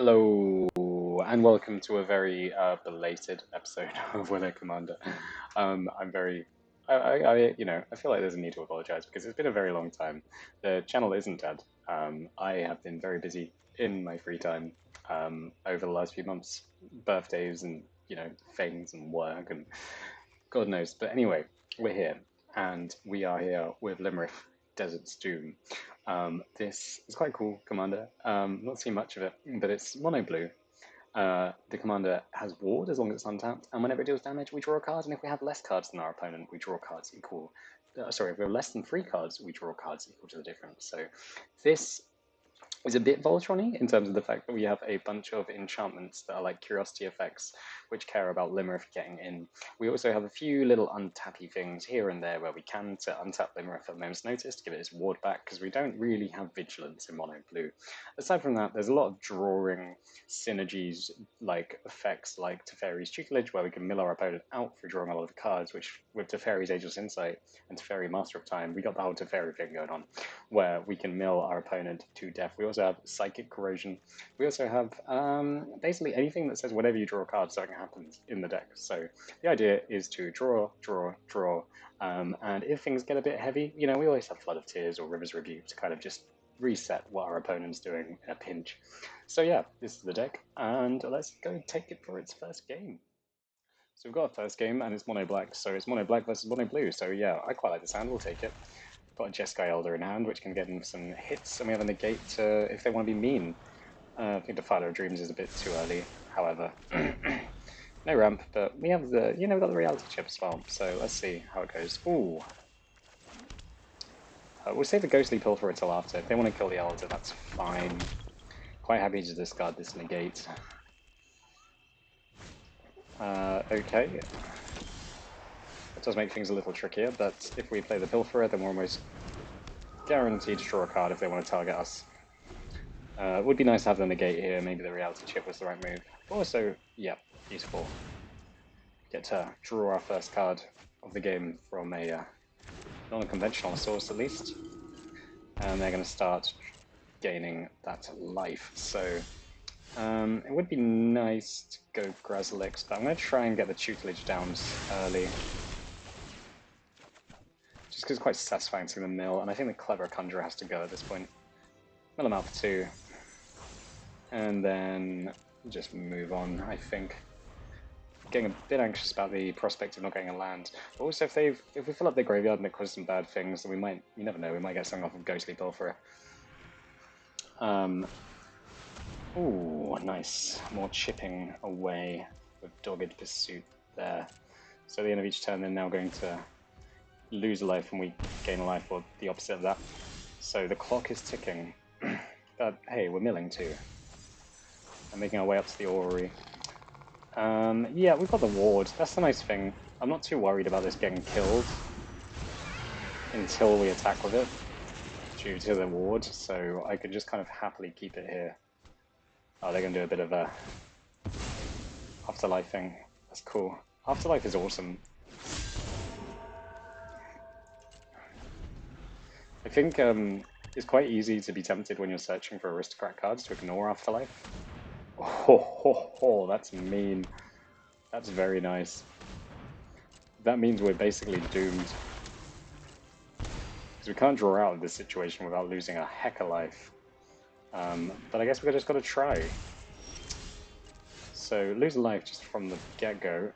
Hello, and welcome to a very belated episode of Willow Commander. I'm very, I feel like there's a need to apologize because it's been a very long time. The channel isn't dead. I have been very busy in my free time over the last few months, birthdays and things and work and God knows. But anyway, we're here, and we are here with Iymrith, Desert's Doom. This is quite cool, Commander. Not seen much of it, but it's mono blue. The commander has ward as long as it's untapped, and whenever it deals damage, we draw a card, and if we have less cards than our opponent, we draw cards equal. Sorry, if we have less than 3 cards, we draw cards equal to the difference. So this is a bit Voltron-y in terms of the fact that we have a bunch of enchantments that are like curiosity effects, which care about Iymrith getting in. We also have a few little untappy things here and there where we can untap Iymrith at a moment's notice to give it its ward back, because we don't really have vigilance in mono blue. Aside from that, there's a lot of drawing synergies, like effects like Teferi's tutelage, where we can mill our opponent out for drawing a lot of cards, which with Teferi's Ageless Insight and Teferi Master of Time, we got the whole Teferi thing going on, where we can mill our opponent to death. We also have Psychic Corrosion. We also have basically anything that says whenever you draw a card, something happens in the deck. So the idea is to draw, draw, draw, and if things get a bit heavy, we always have Flood of Tears or River's Rebuke to kind of just reset what our opponent's doing in a pinch. So yeah, this is the deck, and let's go take it for its first game. So we've got a first game, and it's mono black, so it's mono black versus mono blue. So yeah, I quite like this hand. We'll take it. Got a Jeskai Elder in hand, which can get them some hits, and we have a negate to, if they want to be mean. I think Defiler of Dreams is a bit too early, however. No ramp, but we have the, we've got the reality chip as well, so let's see how it goes. Ooh. We'll save the Ghostly Pilferer until after. If they want to kill the Elder, that's fine. Quite happy to discard this negate. Okay. It does make things a little trickier, but if we play the Pilferer, then we're almost guaranteed to draw a card if they want to target us. It would be nice to have the negate here. Maybe the reality chip was the right move. Also, yeah, beautiful. Get to draw our first card of the game from a non-conventional source, at least. And they're going to start gaining that life. So it would be nice to go Grazalix, but I'm going to try and get the tutelage down early. Just because it's quite satisfying seeing the mill, and I think the clever Conjurer has to go at this point. Mill him out for 2. And then just move on, I think. Getting a bit anxious about the prospect of not getting a land. But also, if we fill up their graveyard and it causes some bad things, then you never know, we might get something off of Ghostly Pilferer. Ooh, nice. More chipping away with Dogged Pursuit there. So at the end of each turn, they're now going to lose a life and we gain a life, or the opposite of that. So the clock is ticking. But hey, we're milling too. And making our way up to the orrery. Yeah, we've got the ward. That's the nice thing. I'm not too worried about this getting killed until we attack with it, due to the ward, so I can just kind of happily keep it here. Oh, they're going to do a bit of a Afterlife thing. That's cool. Afterlife is awesome. I think it's quite easy to be tempted when you're searching for aristocrat cards to ignore Afterlife. Oh, that's mean. That's very nice. That means we're basically doomed. Because we can't draw out of this situation without losing a heck of life. But I guess we've just got to try. So lose a life just from the get-go.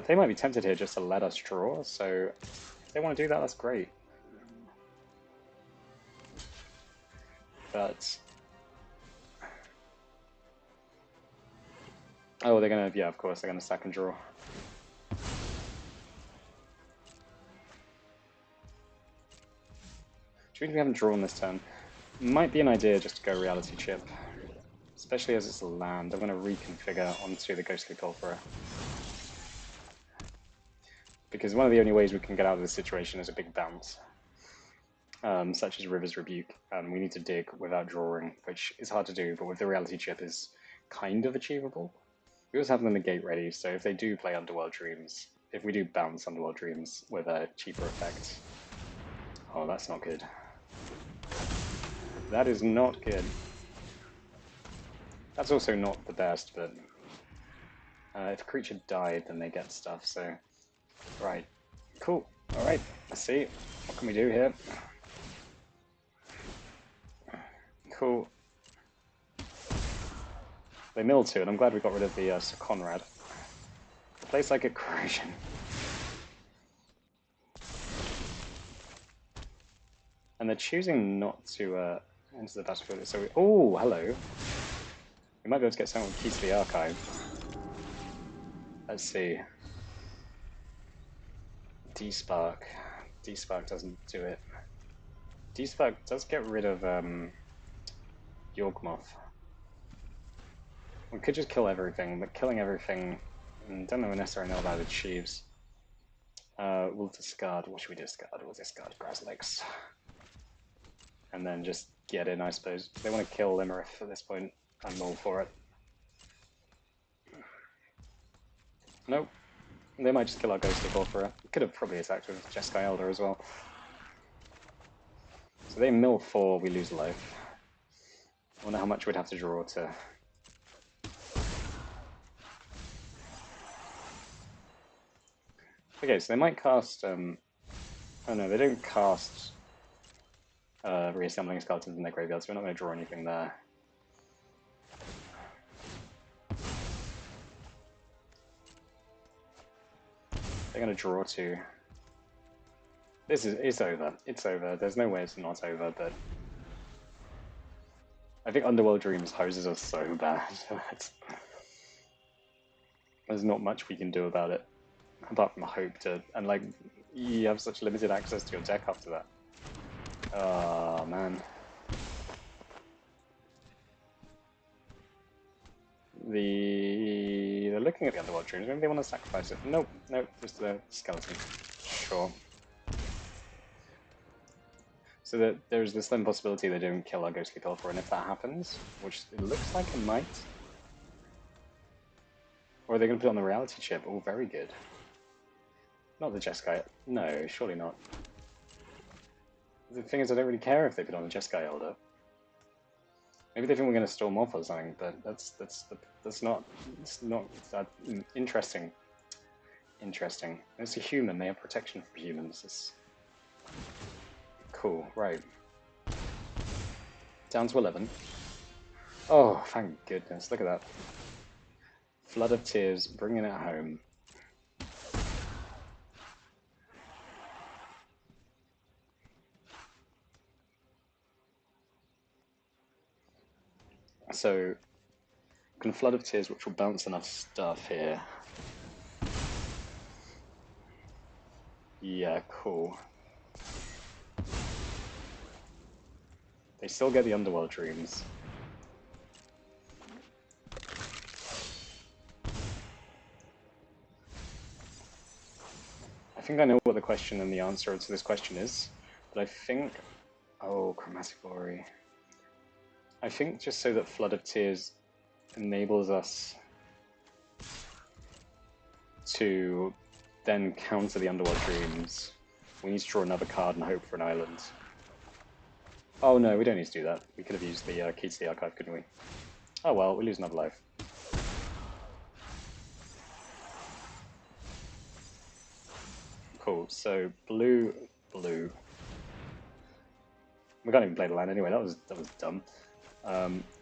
They might be tempted here just to let us draw, so if they want to do that, that's great. But oh, they're gonna, yeah, of course, they're gonna sack and draw. Which means we haven't drawn this turn. Might be an idea just to go reality chip. Especially as it's a land. I'm gonna reconfigure onto the Ghostly Pilferer. Because one of the only ways we can get out of this situation is a big bounce. Such as River's Rebuke, and we need to dig without drawing, which is hard to do, but with the reality chip is kind of achievable. We also have the negate ready, so if they do play Underworld Dreams, if we do bounce Underworld Dreams with a cheaper effect, Oh, that's not good. That is not good. That's also not the best, but if a creature died, then they get stuff, so... Right. Cool. Alright, let's see. What can we do here? Cool. They milled too, and I'm glad we got rid of the Sir Conrad. Place like a corrosion. And they're choosing not to enter the battlefield, so we... Oh, hello. We might be able to get someone with keys to the archive. Let's see. D-Spark. D-Spark doesn't do it. D-Spark does get rid of Yorkmoth. We could just kill everything, but killing everything... don't know necessarily know about achieves. We'll discard... What should we discard? We'll discard Graslix. And then just get in, I suppose. If they want to kill Iymrith at this point, I'm all for it. Nope. They might just kill our Ghostly Corpora. Could have probably attacked with Jeskai Elder as well. So they mill 4, we lose life. I wonder how much we'd have to draw to... Okay, so they might cast... Oh no, they don't cast Reassembling Skeletons in their graveyard, so we're not going to draw anything there. They're going to draw 2. It's over. It's over. There's no way it's not over, but... I think Underworld Dreams hoses us so bad. There's not much we can do about it. Apart from hope to... And like, you have such limited access to your deck after that. Oh, man. They're looking at the Underworld Dreams. Maybe they want to sacrifice it. Nope, nope, just the skeleton. Sure. So there's the slim possibility they don't kill our Ghostly Pilfer, and if that happens, which it looks like it might... Or are they going to put it on the reality chip? Oh, very good. Not the Jeskai. No, surely not. The thing is, I don't really care if they put on the Jeskai Elder. Maybe they think we're going to storm off or something, but that's not that interesting. Interesting. It's a human. They have protection from humans. It's cool. Right. Down to 11. Oh, thank goodness! Look at that. Flood of Tears, bringing it home. So, can Flood of Tears, which will bounce enough stuff here. Yeah, cool. They still get the Underworld Dreams. I think I know what the question and the answer to this question is, but I think... Oh, Chromatic Glory. I think just so that Flood of Tears enables us to then counter the Underworld Dreams, we need to draw another card and hope for an island. Oh no, we don't need to do that. We could have used the key to the archive, couldn't we? Oh well, we lose another life. Cool, so blue, blue. We can't even play the land anyway, that was dumb.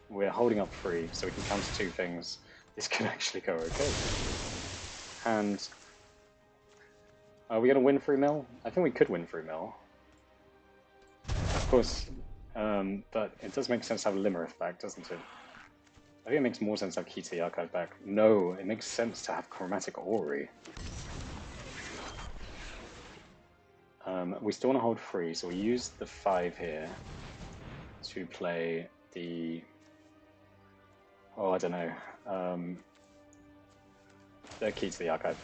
We're holding up 3, so we can counter 2 things. This could actually go okay. And are we going to win through mill? I think we could win through mill. Of course, but it does make sense to have Iymrith back, doesn't it? I think it makes more sense to have Key to the Archive back. No, it makes sense to have Chromatic Ori. We still want to hold 3, so we use the 5 here to play the... Oh, I don't know. The Key to the Archive.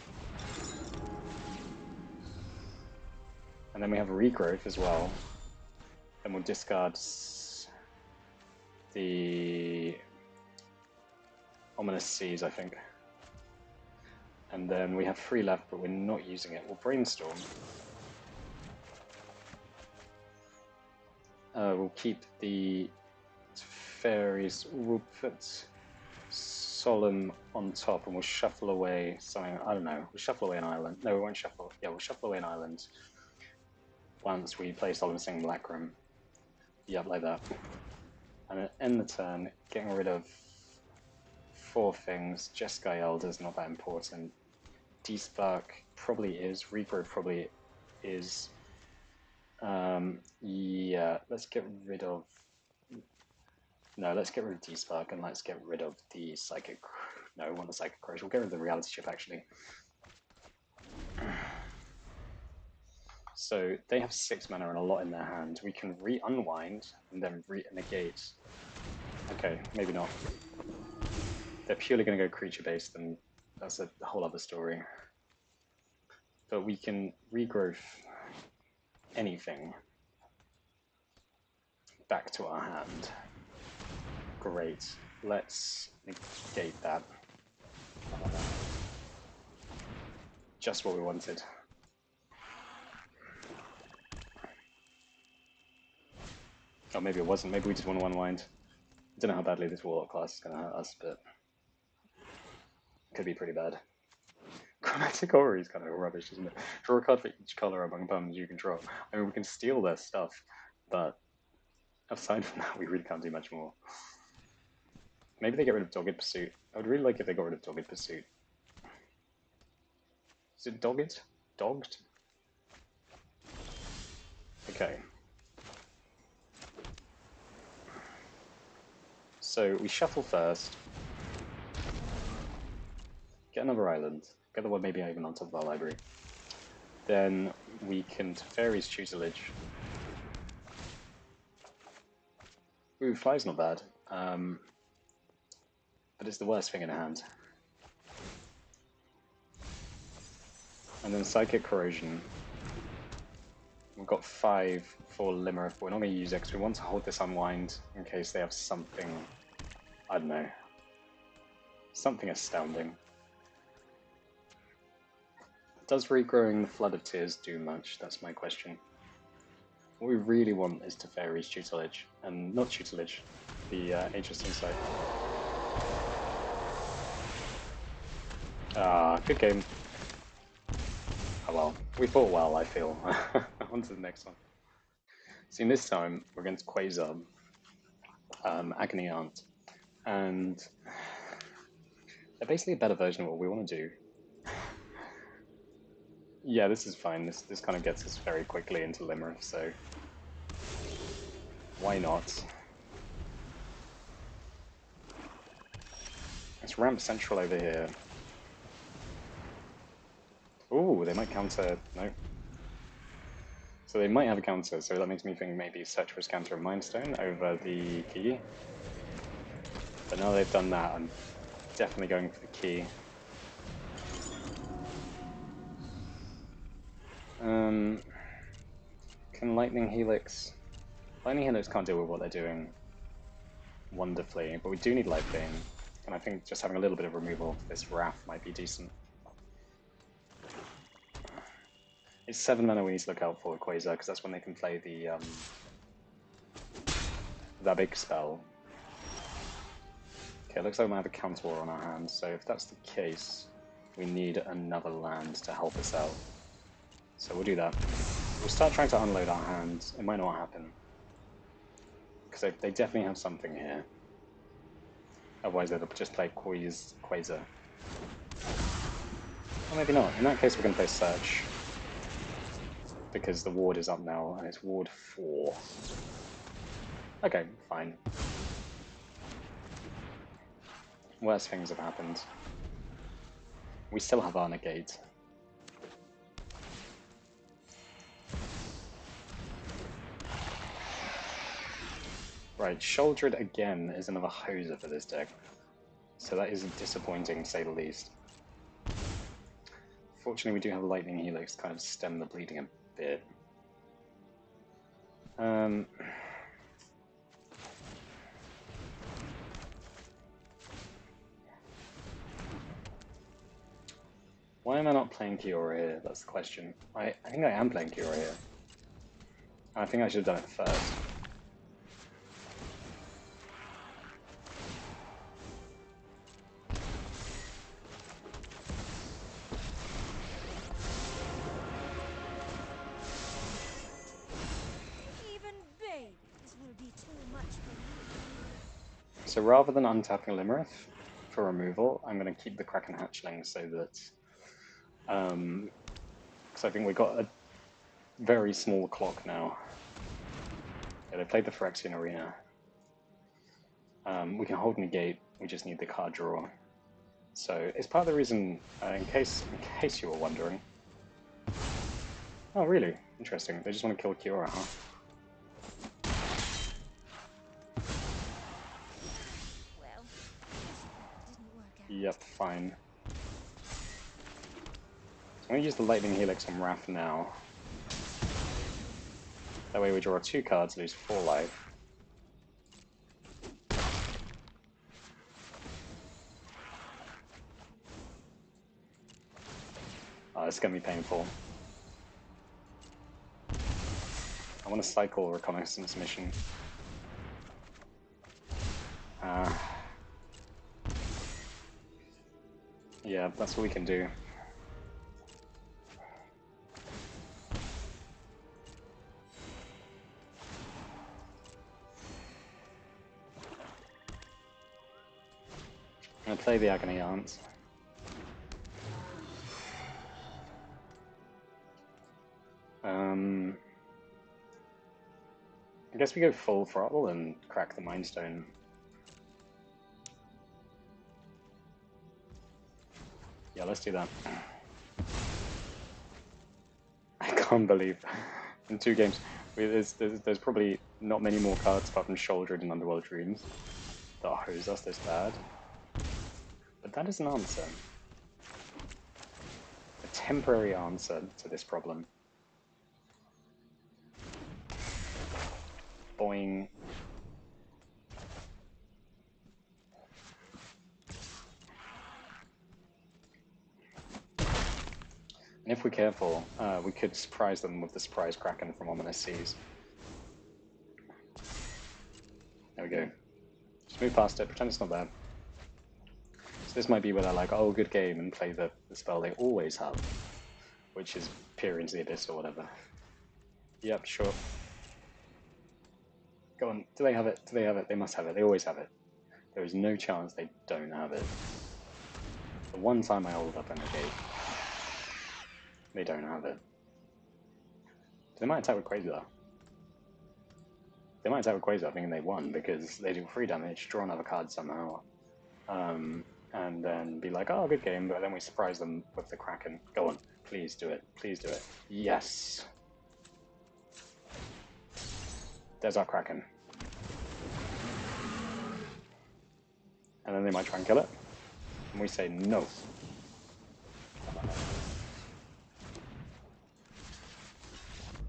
And then we have Regrowth as well. Then we'll discard the Ominous Seas, I think. And then we have 3 left, but we're not using it. We'll Brainstorm. We'll keep the fairies. We'll put Solemn on top, and we'll shuffle away something. I don't know. We'll shuffle away an island. No, we won't shuffle. Yeah, we'll shuffle away an island once we play Solemn Singing Black Room. Yep, like that. And then end the turn, getting rid of 4 things. Jeskai Elder's not that important. D-Spark probably is. Regrowth probably is. Yeah, let's get rid of... No, let's get rid of D-Spark and let's get rid of the Psychic... No, we want the Psychic Crush. We'll get rid of the Reality Chip, actually. So they have 6 mana and a lot in their hand. We can re-unwind and then re-negate. Okay, maybe not. They're purely going to go creature-based, and that's a whole other story. But we can regrowth anything back to our hand. Great. Let's negate that. Just what we wanted. Oh, maybe it wasn't. Maybe we just want to unwind. I don't know how badly this Warlock class is going to hurt us, but it could be pretty bad. Chromatic Aura is kind of rubbish, isn't it? Draw a card for each color among buttons you control. I mean, we can steal their stuff, but aside from that, we really can't do much more. Maybe they get rid of Dogged Pursuit. I would really like if they got rid of Dogged Pursuit. Is it Dogged? Dogged? Okay. So we shuffle first. Get another island. Get the one maybe even on top of our library. Then we can Teferi's Tutelage. Ooh, Fly's not bad. But it's the worst thing in hand. And then Psychic Corrosion. We've got 5 for Iymrith, but we're not going to use it because we want to hold this unwind in case they have something, I don't know, something astounding. Does regrowing the Flood of Tears do much? That's my question. What we really want is Teferi's Tutelage, and not Tutelage, the Aegis Insight. Ah, good game. Oh well, we fought well, I feel. On to the next one. See, this time we're against Quasar, Agony Aunt, and they're basically a better version of what we want to do. Yeah, this is fine. This kind of gets us very quickly into Iymrith, so why not? Let's ramp central over here. Ooh, they might counter. No. So they might have a counter, so that makes me think maybe Search for Scanter and Mindstone over the key. But now they've done that, I'm definitely going for the key. Can Lightning Helix... Lightning Helix can't deal with what they're doing wonderfully, but we do need Life Gain. And I think just having a little bit of removal of this Wrath might be decent. It's 7 mana we need to look out for Quasar, because that's when they can play the that big spell. Okay, it looks like we might have a counter war on our hands, so if that's the case, we need another land to help us out. So we'll do that. We'll start trying to unload our hands. It might not happen. Because they definitely have something here. Otherwise they'll just play Quasar. Or maybe not. In that case we're going to play Search. Because the ward is up now, and it's ward 4. Okay, fine. Worse things have happened. We still have our negate. Right, Shouldered again is another hoser for this deck. So that is disappointing, to say the least. Fortunately, we do have Lightning Helix to kind of stem the bleeding a bit. Why am I not playing Kiora here? That's the question. I think I am playing Kiora here. I think I should have done it first. So rather than untapping Iymrith for removal, I'm going to keep the Kraken Hatchling so that... because I think we've got a very small clock now. Yeah, they played the Phyrexian Arena. We can hold negate, we just need the card draw. So it's part of the reason, in case you were wondering. Oh really? Interesting. They just want to kill Kiora, huh? Well, didn't work out. Yep, fine. So I'm going to use the Lightning Helix on Wrath now. That way we draw 2 cards, lose 4 life. Oh, it's going to be painful. I want to cycle Reconnaissance Mission. Yeah, that's what we can do. I'm going to play the Agony Aunts. I guess we go full throttle and crack the Mind Stone. Yeah, let's do that. I can't believe in 2 games there's probably not many more cards apart from Shouldered and Underworld Dreams that hose us this bad. But that is an answer. A temporary answer to this problem. Boing. And if we're careful, we could surprise them with the Surprise Kraken from Ominous Seas. There we go. Just move past it, pretend it's not there. So this might be where they're like, oh, good game, and play the spell they always have, which is Peer into the Abyss or whatever. Yep, sure. Go on. Do they have it? Do they have it? They must have it. They always have it. There is no chance they don't have it. The one time I hold up a negate, they don't have it. They might attack with Quasar. They might attack with Quasar thinking they won because they do 3 damage, draw another card somehow, and then be like, oh, good game, but then we surprise them with the Kraken. Go on. Please do it. Please do it. Yes! There's our Kraken. And then they might try and kill it. And we say no.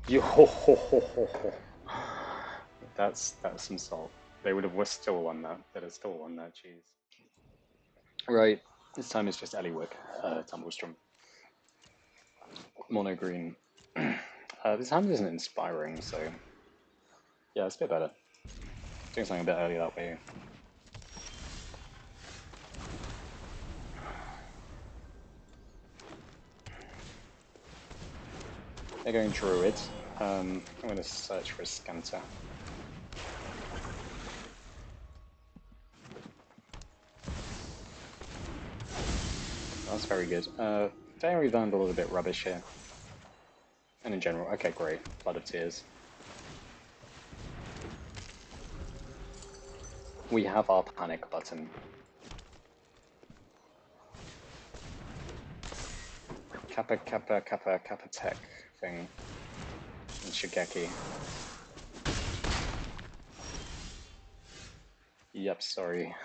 Yo ho ho ho ho ho. That's some salt. They would have still won that. They'd have still won that, jeez. Right, this time it's just Eliwick, Tumblestrom. Mono green. This hand isn't inspiring, so yeah, it's a bit better. Doing something a bit early that way. They're going Druid. I'm going to search for a Scanter. That's very good. Fairy Vandal is a bit rubbish here. And in general, okay, great. Flood of Tears. We have our panic button. Kappa Tech thing. And Shigeki. Yep, sorry.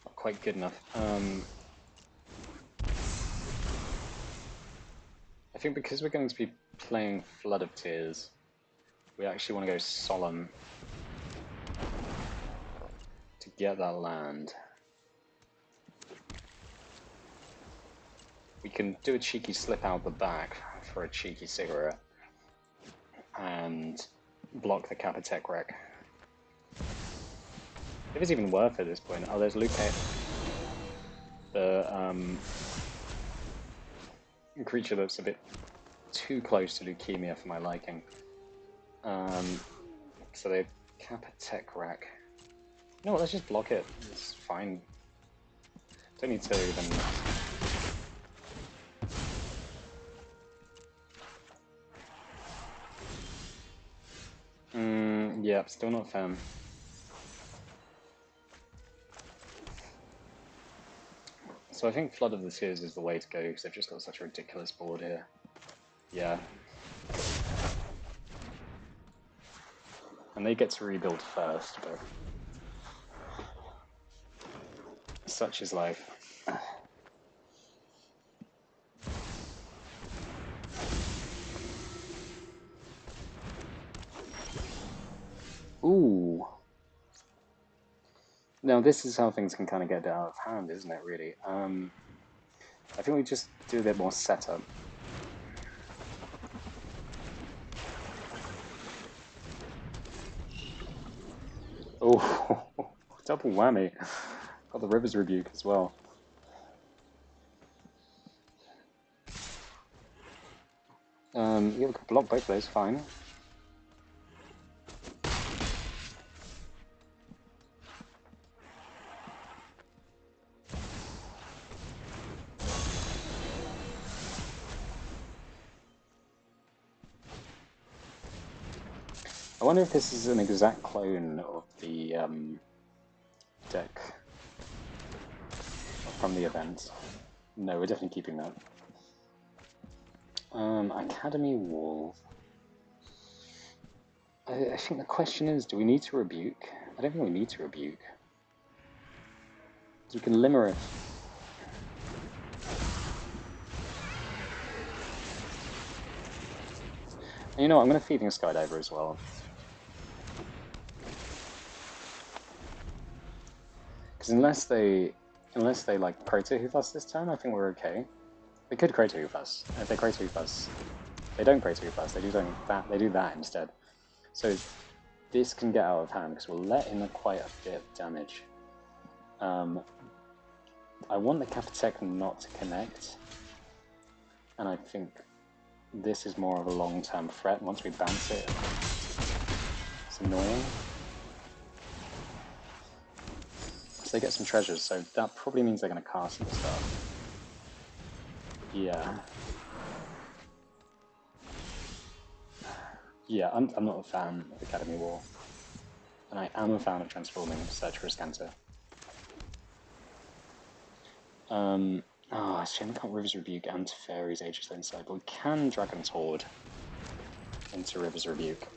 Not quite good enough. I think because we're going to be playing Flood of Tears, we actually want to go Solemn to get that land. We can do a cheeky slip out the back for a cheeky cigarette and block the Kappa-Tech wreck. If it's even worth it at this point. Oh, there's Luke. The creature that's a bit too close to leukemia for my liking. So they Kappa Tech Rack. No, let's just block it. It's fine. Don't need to even... Yeah, still not firm. So I think Flood of the Seers is the way to go, because they've just got such a ridiculous board here. Yeah. And they get to rebuild first, but... such is life. Ooh. Now this is how things can kind of get out of hand, isn't it, really? I think we just do a bit more setup. Oh, double whammy. Got the River's Rebuke as well. Yeah, we could block both of those, fine. I wonder if this is an exact clone of the deck from the event. No, we're definitely keeping that. Academy Wall. I think the question is, do we need to rebuke? I don't think we need to rebuke. You can Limerick. And you know what, I'm going to Thieving Skydiver as well. Because unless they like Proto Hoof us this turn, I think we're okay. They could Proto Hoof us. And if they Proto Hoof us, they don't Proto Hoof us, they do that instead. So this can get out of hand because we'll let in quite a bit of damage. I want the Capitec not to connect, and I think this is more of a long-term threat. Once we bounce it, it's annoying. So they get some treasures, so that probably means they're going to cast and stuff. Yeah. Yeah, I'm not a fan of Academy War. And I am a fan of transforming Search for Riscanta. Oh, shame we can't River's Rebuke and Fairy's Aegis inside, but we can Dragon's Horde into River's Rebuke.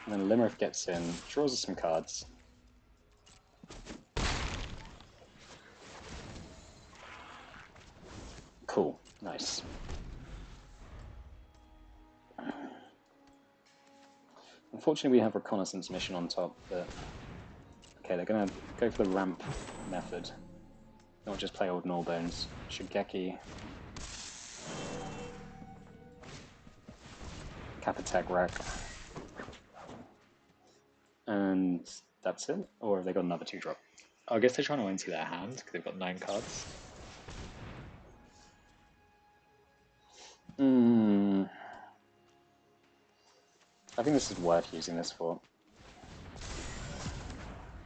And then Limerick gets in, draws us some cards. Cool, nice. Unfortunately, we have Reconnaissance Mission on top, but... Okay, they're gonna go for the ramp method. Not just play old Nullbones. Shigeki. Capitec Rack. And that's it? Or have they got another 2-drop? Oh, I guess they're trying to empty their hand, because they've got 9 cards. I think this is worth using this for.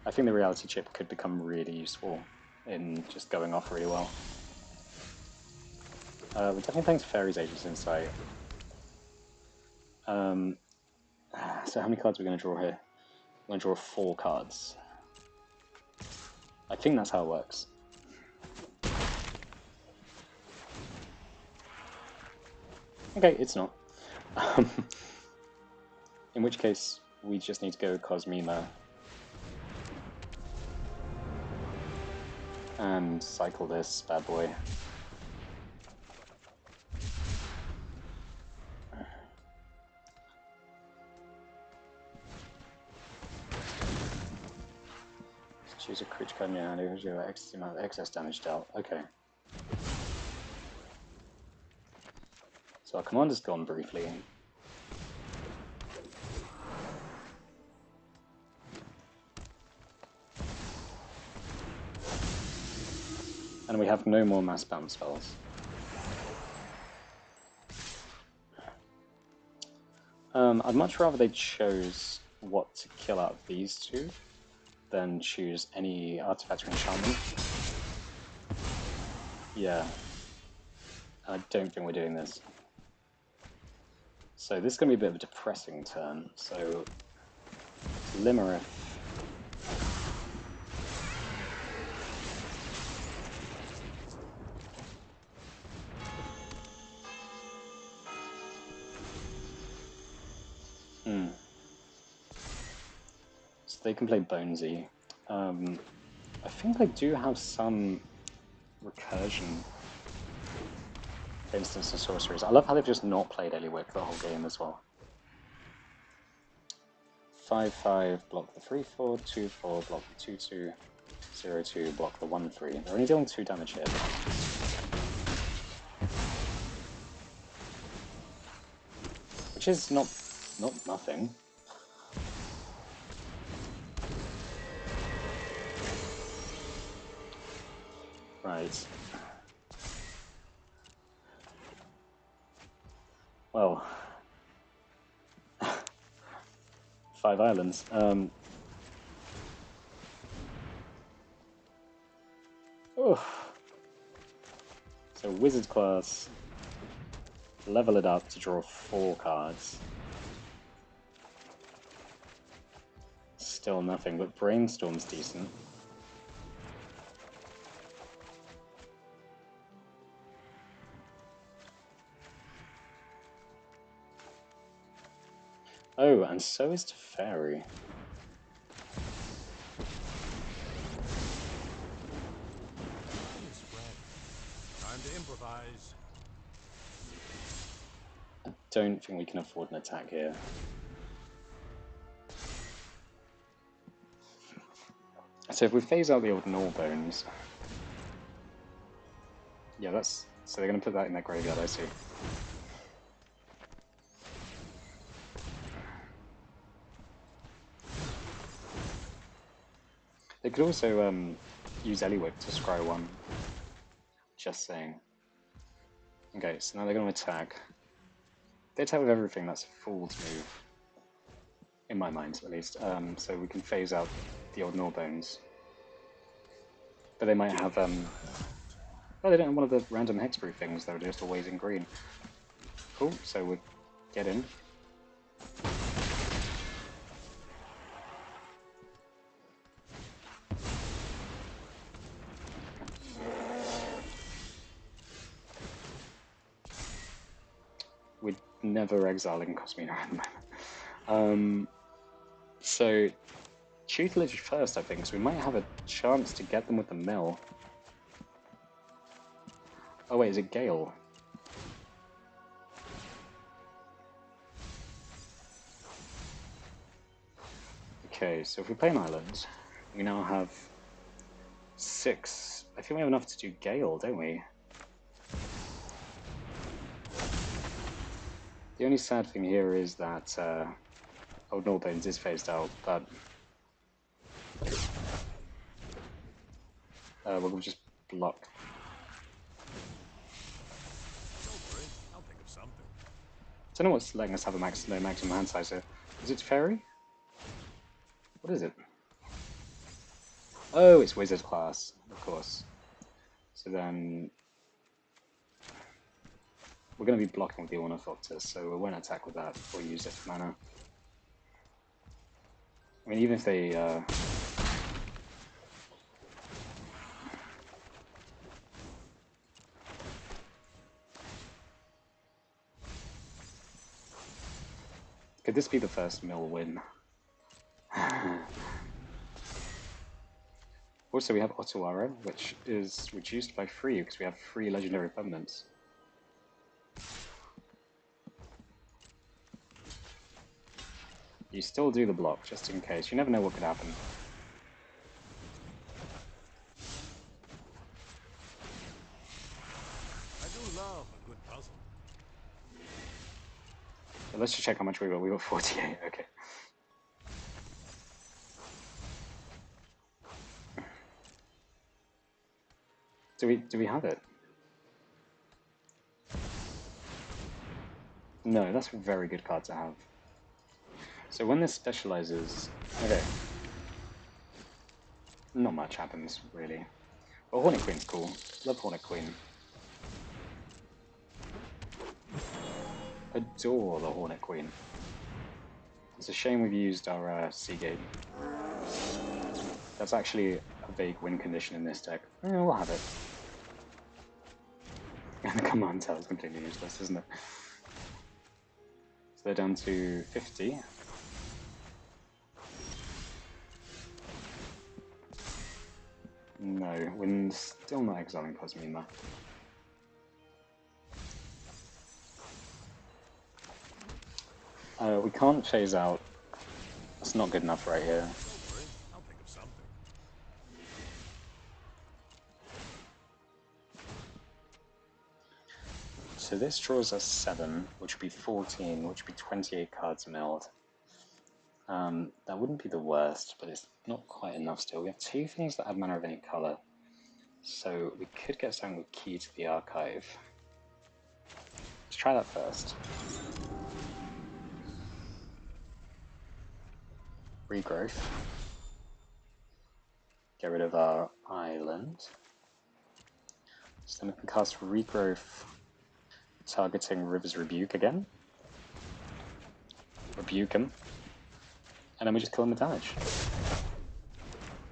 I think the reality chip could become really useful in just going off really well. We're definitely playing Fairy's Aegis Insight. So how many cards are we going to draw here? We're going to draw 4 cards. I think that's how it works. Okay, it's not. In which case, we just need to go Cosmema and cycle this bad boy. Choose a creature card in your hand, here's your excess damage dealt. Okay. So our commander's gone briefly. And we have no more mass bounce spells. I'd much rather they chose what to kill out of these two than choose any artifact or enchantment. Yeah. I don't think we're doing this. So this is going to be a bit of a depressing turn. So Iymrith. So they can play Bonesy. I think I do have some recursion, for instance, and sorceries. I love how they've just not played WIC the whole game as well. 5/5 block the 3/4, 2/4 block the 2/2, 0/2 block the 1/3. They're only dealing 2 damage here. Which is not nothing. Right. Well, 5 islands. So wizard class, level it up to draw 4 cards. Still nothing, but Brainstorm's decent. Oh, and so is Teferi. Time to improvise. I don't think we can afford an attack here. So if we phase out the old Null Bones... Yeah, that's... So they're going to put that in their graveyard, I see. They could also use WIC to scry 1. Just saying. Okay, so now they're going to attack. They attack with everything, that's a fool's move. In my mind, at least. So we can phase out the old Null Bones. But they might have... Oh, they don't have one of the random hexproof things, they're just always in green. Cool, so we'll get in. We're never exiling Cosmina at the moment. So, tutelage first, I think, so we might have a chance to get them with the mill. Oh wait, is it Gale? Okay, so if we play an island, we now have 6. I think we have enough to do Gale, don't we? The only sad thing here is that Old Nullbones is phased out, but we'll just block. Don't worry, I'll think of something. I don't know what's letting us have a maximum hand size here. Is it Fairy? What is it? Oh, it's Wizard class, of course. So then we're going to be blocking with the Ornithopter, so we won't attack with that or use it for mana. I mean, even if they... Could this be the first mill win? Also, we have Otuara, which is reduced by 3 because we have 3 legendary permanents. You still do the block, just in case. You never know what could happen. I do love a good puzzle. But let's just check how much we got. We got 48, okay. Do we have it? No, that's a very good card to have. So when this specializes, okay, not much happens really. But Hornet Queen's cool. Love Hornet Queen. Adore the Hornet Queen. It's a shame we've used our Seagate. That's actually a vague win condition in this deck. We'll have it. And the command tower is completely useless, isn't it? So they're down to 50. No, we're still not exiling Cosmina. We can't phase out. That's not good enough right here. Don't worry, I'll think of something. So this draws us 7, which would be 14, which would be 28 cards milled. That wouldn't be the worst, but it's not quite enough still. We have 2 things that add mana of any colour. So we could get something with Key to the Archive. Let's try that first. Regrowth. Get rid of our island. So then we can cast Regrowth, targeting River's Rebuke again. Rebuke him. And then we just kill him with damage.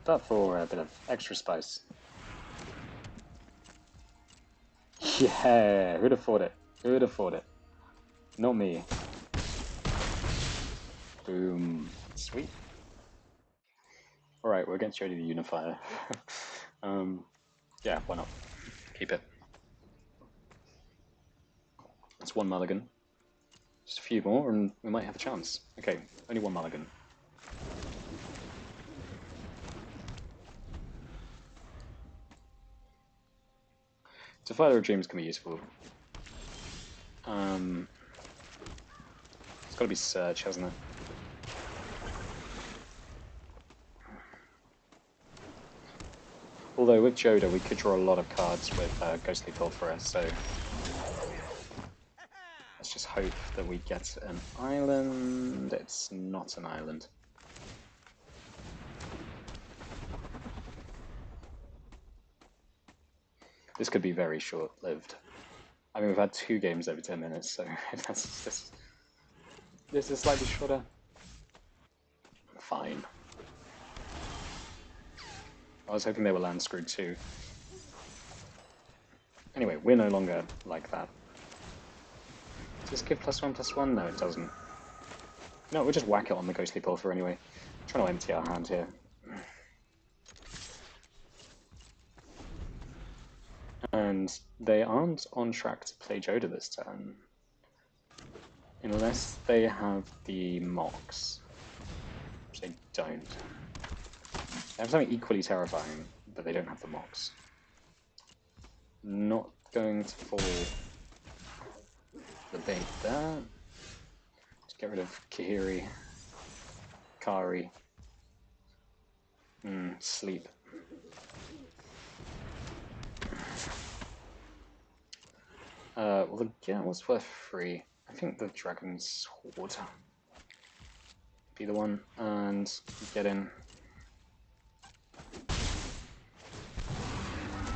But for a bit of extra spice. Yeah, who'd have thought it? Who'd have thought it? Not me. Boom. Sweet. Alright, we're against Jody the Unifier. Yeah, why not? Keep it. That's 1 mulligan. Just a few more and we might have a chance. Okay, only 1 mulligan. Defiler of Dreams can be useful. It's gotta be Search, hasn't it? Although with Joda we could draw a lot of cards with Ghostly Pilferer, so let's just hope that we get an island. It's not an island. This could be very short-lived. I mean, we've had 2 games over 10 minutes, so if this is slightly shorter, fine. I was hoping they were land screwed too. Anyway, we're no longer like that. Does this give +1/+1? No, it doesn't. No, we'll just whack it on the Ghostly Pilfer anyway. I'm trying to empty our hand here. And they aren't on track to play Joda this turn. Unless they have the Mox. Which they don't. They have something equally terrifying, but they don't have the Mox. Not going to fall the bait there. Just get rid of Kahiri. Kari. Sleep. Well, the Get was worth 3. I think the Dragon's Sword be the one, and get in.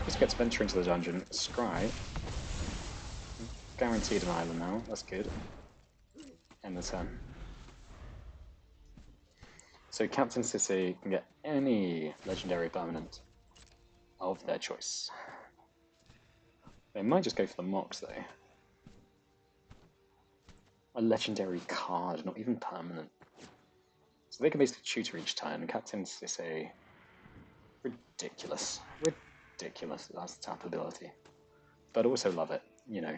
Just gets venture into the dungeon. Scry. Guaranteed an island now. That's good. End the turn. So Captain City can get any legendary permanent of their choice. They might just go for the Mox though. A legendary card, not even permanent. So they can basically tutor each turn. Captain City. Ridiculous. Ridiculous, that's the tap ability. But also love it, you know.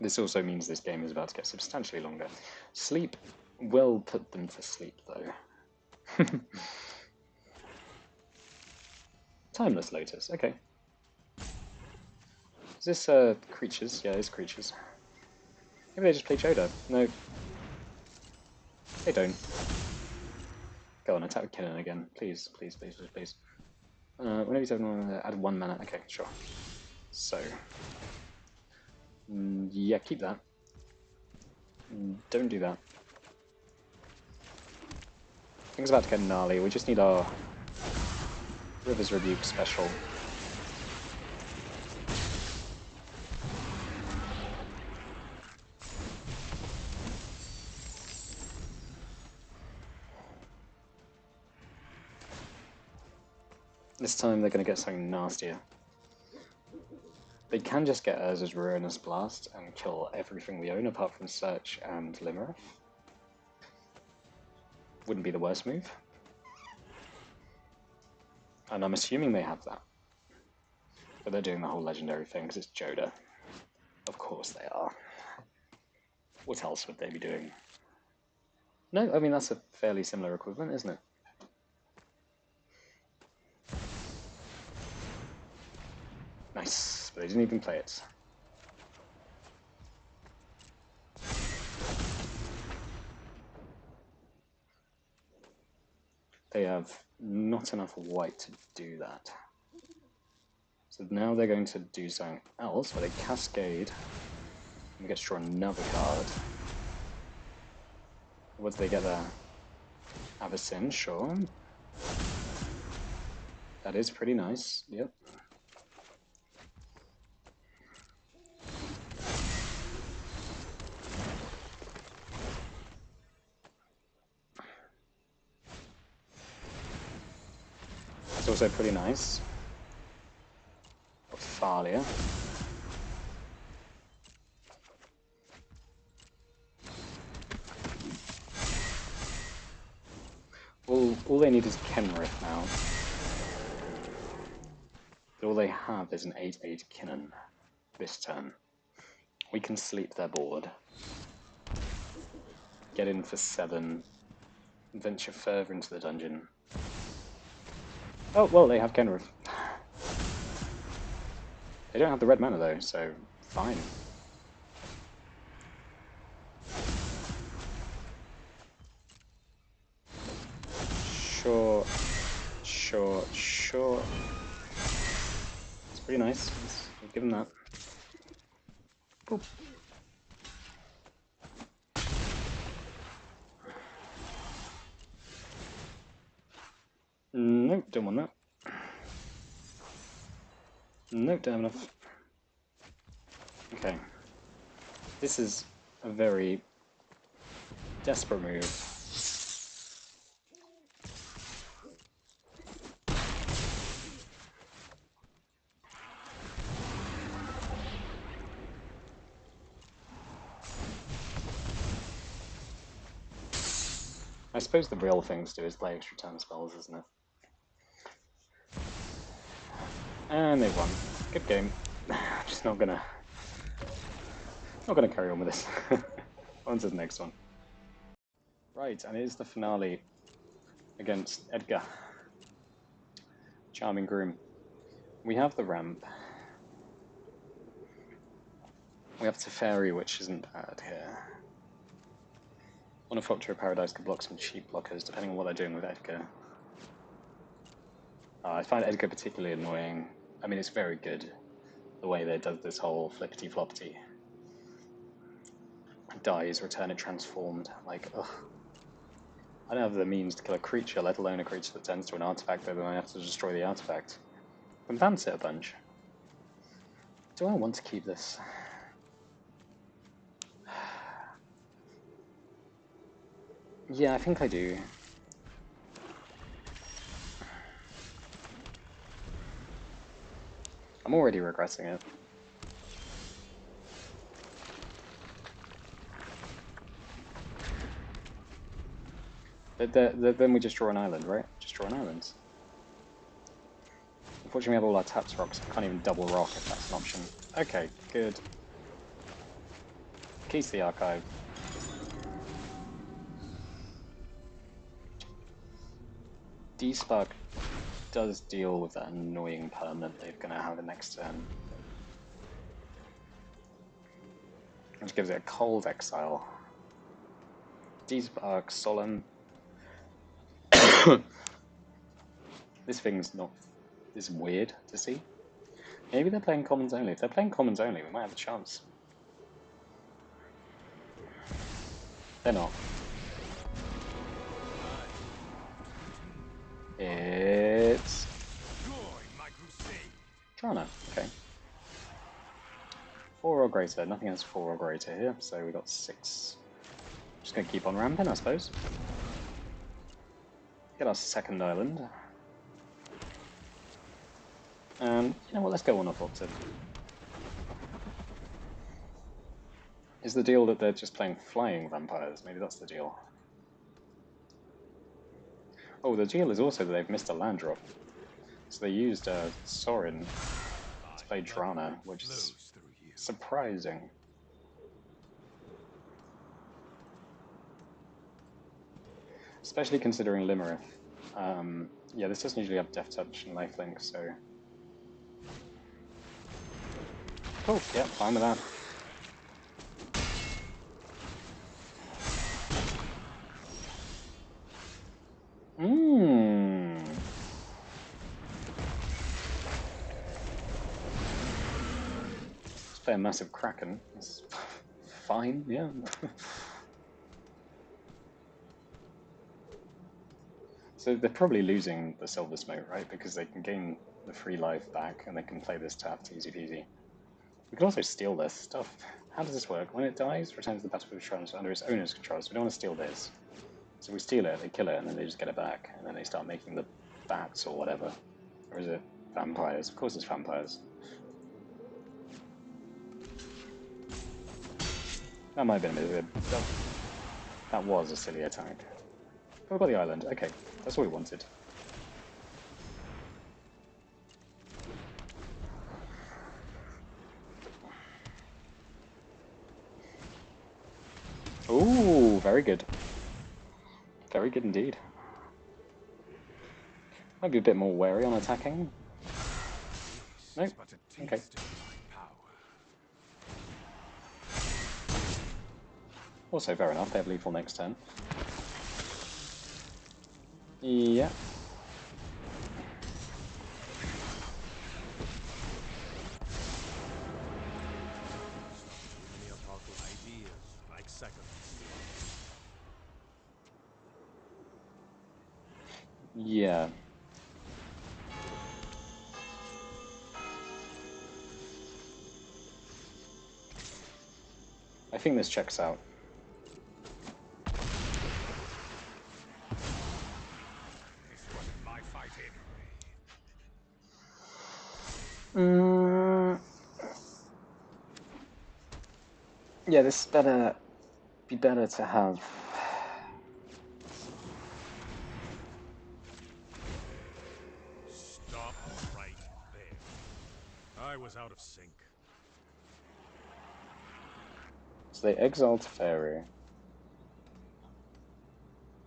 This also means this game is about to get substantially longer. Sleep will put them to sleep, though. Timeless Lotus, okay. Is this creatures? Yeah, it's creatures. Maybe they just play Joda. No. They don't. Go on, attack with Kinnan again. Please, please, please, please, please. Whenever you add 1 mana. Okay, sure. So, Yeah, keep that. Don't do that. Things about to get gnarly. We just need our River's Rebuke special. This time they're going to get something nastier. They can just get Urza's Ruinous Blast and kill everything we own apart from Search and Iymrith. Wouldn't be the worst move. And I'm assuming they have that. But they're doing the whole legendary thing because it's Joda. Of course they are. What else would they be doing? No, I mean that's a fairly similar equivalent, isn't it? Nice, but they didn't even play it. They have not enough white to do that. So now they're going to do something else where they cascade and we get to draw another card. What do they get there? Avacyn, sure. That is pretty nice, yep. It's also pretty nice. Thalia. All they need is Kenrith now. But all they have is an 8/8 Kinnan this turn. We can sleep their board. Get in for 7. Venture further into the dungeon. Oh, well, they have Kenrith. They don't have the red mana though, so fine. Sure. It's pretty nice. We'll give them that. Boop. Nope, don't want that. Nope, don't have enough. Okay. This is a very desperate move. I suppose the real thing to do is play extra turn spells, isn't it? And they won. Good game. Just not gonna carry on with this. On to the next one. Right, and it is the finale against Edgar. Charming Groom. We have the ramp. We have Teferi, which isn't bad here. Ornithoptera Paradise could block some cheap blockers, depending on what they're doing with Edgar. I find Edgar particularly annoying. I mean, it's very good, the way they does this whole flippity-floppity. Dies, return it transformed. Like, ugh. I don't have the means to kill a creature, let alone a creature that turns to an artifact, though then I have to destroy the artifact. And bounce it a bunch. Do I want to keep this? Yeah, I think I do. I'm already regretting it. Then we just draw an island, right? Just draw an island. Unfortunately, we have all our taps rocks. I can't even double rock if that's an option. Okay, good. Keys to the archive. D-Spark does deal with that annoying permanent they're going to have the next turn. Which gives it a cold exile. D-Spark, Solemn. This thing's not... is weird to see. Maybe they're playing commons only. If they're playing commons only, we might have a chance. They're not. It's Drana. Okay. 4 or greater. Nothing has 4 or greater here, so we got 6. Just gonna keep on ramping, I suppose. Get our second island. And you know what? Let's go on offensive. Is the deal that they're just playing flying vampires? Maybe that's the deal. Oh, the deal is also that they've missed a land drop. So they used Sorin to play Drana, which is surprising. Especially considering Iymrith. Yeah, this doesn't usually have Death Touch and Lifelink, so... Cool, yeah, fine with that. Let's play a massive Kraken. That's fine, yeah. So they're probably losing the Silver Smoke, right? Because they can gain the free life back and they can play this tapped easy peasy. We can also steal this stuff. How does this work? When it dies, returns the battlefield shrines under its owner's control. So we don't want to steal this. So we steal it, they kill it, and then they just get it back. And then they start making the bats or whatever. Or is it vampires? Of course it's vampires. That might have been a bit of a... That was a silly attack. What about the island? Okay, that's what we wanted. Ooh, very good. Very good indeed. Might be a bit more wary on attacking. Nope. Okay. Also fair enough, they have lethal next turn. Yeah. Yeah. I think this checks out. Yeah, this better be better to have. Stop right there. I was out of sync. So they exile Teferi.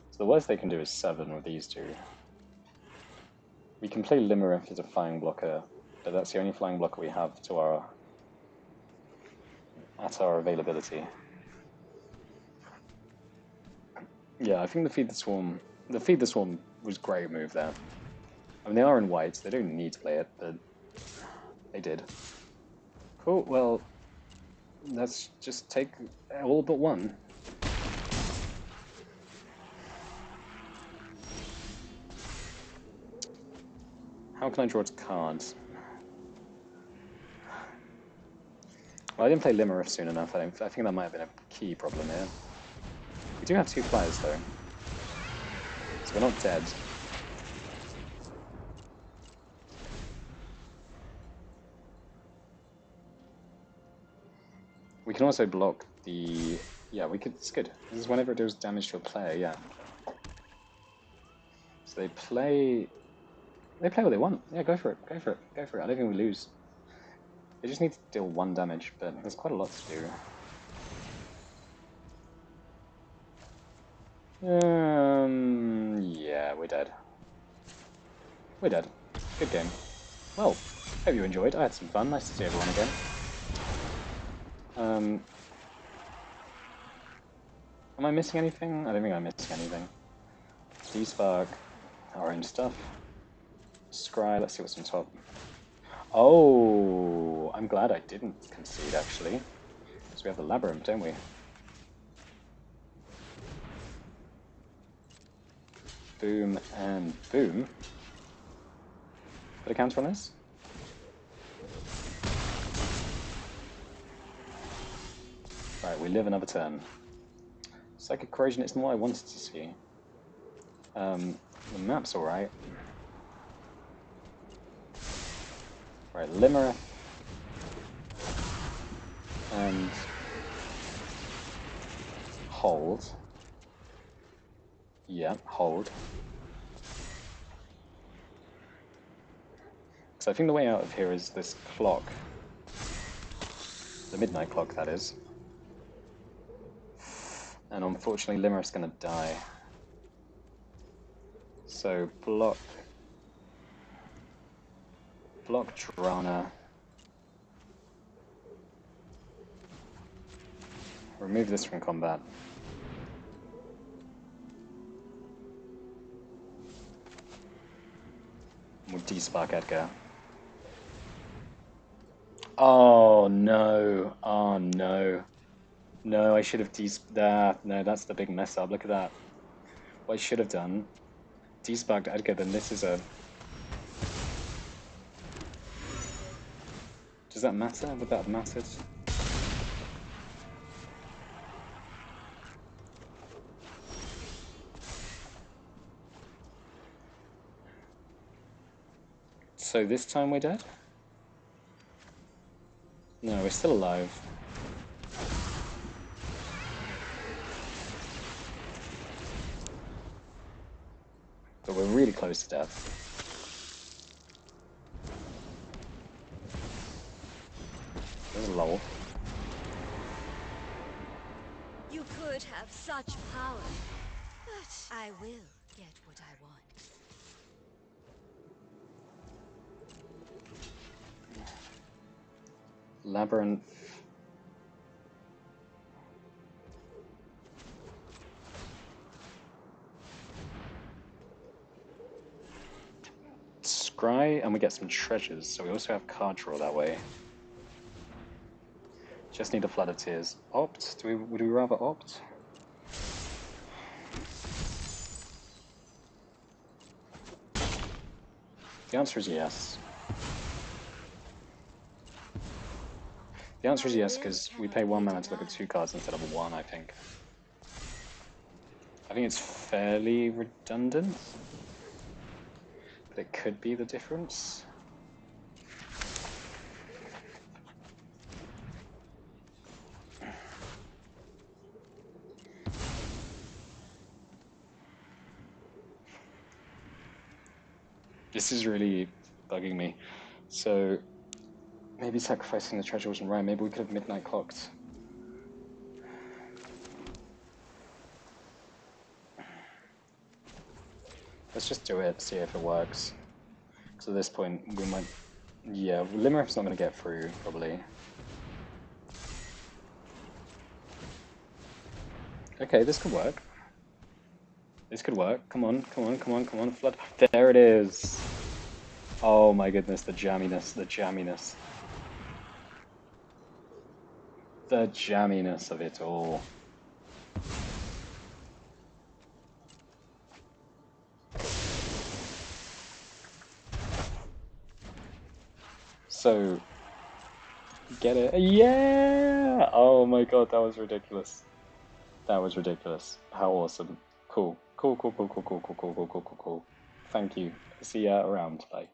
So the worst they can do is 7 with these two. We can play Iymrith as a flying blocker, but that's the only flying blocker we have to at our availability. Yeah, I think the Feed the Swarm was a great move there. I mean, they are in white, so they don't need to play it, but they did. Cool, well, let's just take all but one. How can I draw its cards? Well, I didn't play Iymrith soon enough. I think that might have been a key problem here. We do have 2 flyers, though. So we're not dead. We can also block the... Yeah, we could... It's good. This is whenever it does damage to a player, yeah. So they play... They play what they want. Yeah, go for it. Go for it. Go for it. I don't think we lose. They just need to deal 1 damage, but there's quite a lot to do. Yeah, we're dead. We're dead. Good game. Well, hope you enjoyed. I had some fun. Nice to see everyone again. Am I missing anything? I don't think I'm missing anything. D-Spark, our own stuff. Scry, let's see what's on top. Oh, I'm glad I didn't concede, actually. Because we have the Labyrinth, don't we? boom, and boom. Put a counter on this. Right, we live another turn. Psychic Corrosion isn't what I wanted to see. The map's alright. Right, Iymrith. And hold. Yeah, hold. Because I think the way out of here is this clock. The midnight clock, that is. And unfortunately, Iymrith's going to die. So, block Drana. Remove this from combat. We'll despark Edgar. Oh no! Oh no! No, I should have that. No, that's the big mess up. Look at that. What I should have done. Desparked Edgar, then this is a... Does that matter? Would that have mattered? So this time we're dead? No, we're still alive. But we're really close to death. There's a lull. You could have such power, but I will get what I want. Labyrinth. Scry, and we get some treasures, so we also have card draw that way. Just need a Flood of Tears. Opt? Would we rather opt? The answer is yes. The answer is yes, because we pay 1 mana to look at 2 cards instead of 1, I think. I think it's fairly redundant, but it could be the difference. This is really bugging me. So maybe sacrificing the treasure wasn't right. Maybe we could have midnight clocked. Let's just do it, see if it works. Because at this point, we might... Yeah, Iymrith's not going to get through, probably. Okay, this could work. This could work. Come on, come on, come on, come on. Flood. There it is. Oh my goodness, the jamminess, the jamminess. The jamminess of it all. So, get it? Yeah! Oh my god, that was ridiculous. That was ridiculous. How awesome. Cool. Cool, cool, cool, cool, cool, cool, cool, cool, cool, cool, cool. Thank you. See ya around. Bye.